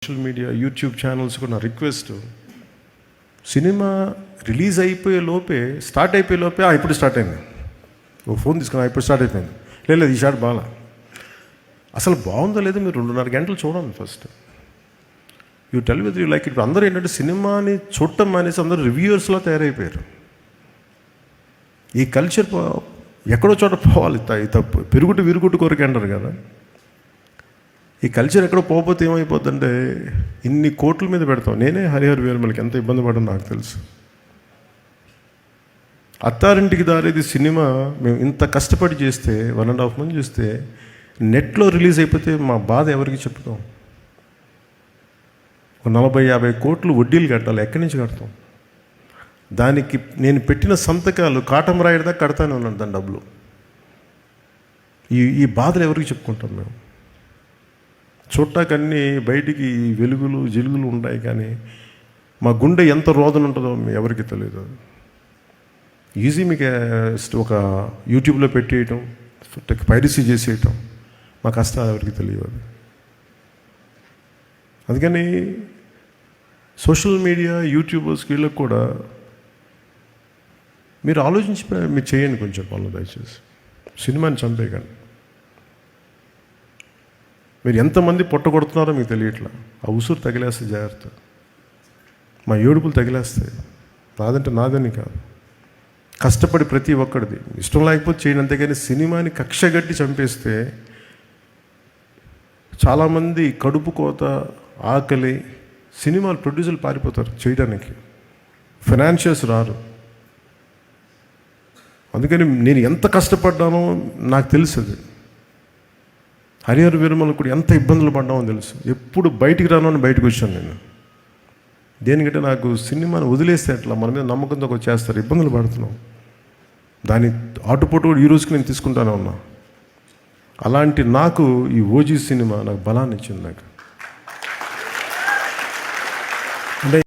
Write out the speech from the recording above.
Social media YouTube channels కూడా నా request, cinema release అయిపోయే లోపే ఇప్పుడు స్టార్ట్ అయింది, ఓ ఫోన్ తీసుకున్నా ఇప్పుడు స్టార్ట్ అయిపోయింది, లేదు ఈ షాట్ బాగా అసలు బాగుందో లేదో మీరు 2.5 గంటలు చూడండి first. You tell with you like it. అందరూ ఏంటంటే సినిమాని చూడటం మానేసి అందరూ రివ్యూవర్స్లో తయారైపోయారు. ఈ కల్చర్ ఎక్కడో చోట పోవాలి, తప్పు పెరుగుట్టు విరుగుట్టు కోరిక అంటారు కదా. ఈ కల్చర్ ఎక్కడో పోకపోతే ఏమైపోద్దంటే ఇన్ని కోట్ల మీద పెడతాం. నేనే హరిహర వీరమలకి ఎంత ఇబ్బంది పడడం నాకు తెలుసు. అత్తారింటికి దారేది సినిమా మేము ఇంత కష్టపడి చేస్తే 1.5 మంది చూస్తే నెట్లో రిలీజ్ అయిపోతే మా బాధ ఎవరికి చెప్తాం? 40-50 కోట్లు వడ్డీలు కట్టాలి, ఎక్కడి నుంచి కడతాం? దానికి నేను పెట్టిన సంతకాలు కాటం రాయడదా కడతానే ఉన్నాను దాని డబ్బులు. ఈ బాధలు ఎవరికి చెప్పుకుంటాం మేము? చూడటాకన్నీ బయటికి వెలుగులు జిలుగులు ఉంటాయి, కానీ మా గుండె ఎంత రోదన ఉంటుందో ఎవరికి తెలియదు. ఈజీ మీకు ఒక యూట్యూబ్లో పెట్టేయటం, పైరసీ చేసేయటం, మా కష్టాలు ఎవరికి తెలియదు. అందుకని సోషల్ మీడియా యూట్యూబర్స్ వీళ్ళకి కూడా మీరు ఆలోచించి మీరు చేయండి కొంచెం పనులు దయచేసి. సినిమాని చంపేయకండి. మీరు ఎంతమంది పొట్టగొడుతున్నారో మీకు తెలియట్లా. ఆ ఉసురు తగిలేస్తే జాగ్రత్త, మా ఏడుపులు తగిలేస్తాయి. నాదంటే నాదని కాదు, కష్టపడి ప్రతి ఒక్కడిది ఇష్టం లేకపోతే చేయండి అంతేగాని సినిమాని కక్షగట్టి చంపేస్తే చాలామంది కడుపు కోత, ఆకలి, సినిమాలు ప్రొడ్యూసర్లు పారిపోతారు చేయడానికి, ఫైనాన్షియల్స్ రారు. అందుకని నేను ఎంత కష్టపడ్డానో నాకు తెలుసు. హరిహర వీరమలు కూడా ఎంత ఇబ్బందులు పడ్డామో తెలుసు. ఎప్పుడు బయటికి రాను అని బయటకు వచ్చాను నేను. దేనికంటే నాకు సినిమాని వదిలేస్తే అట్లా మన మీద నమ్మకంతో వచ్చేస్తారు, ఇబ్బందులు పడుతున్నాం. దాని ఆటుపోటు కూడా ఈ రోజుకి నేను తీసుకుంటానే ఉన్నా. అలాంటి నాకు ఈ ఓజీ సినిమా నాకు బలాన్ని ఇచ్చింది. నాకు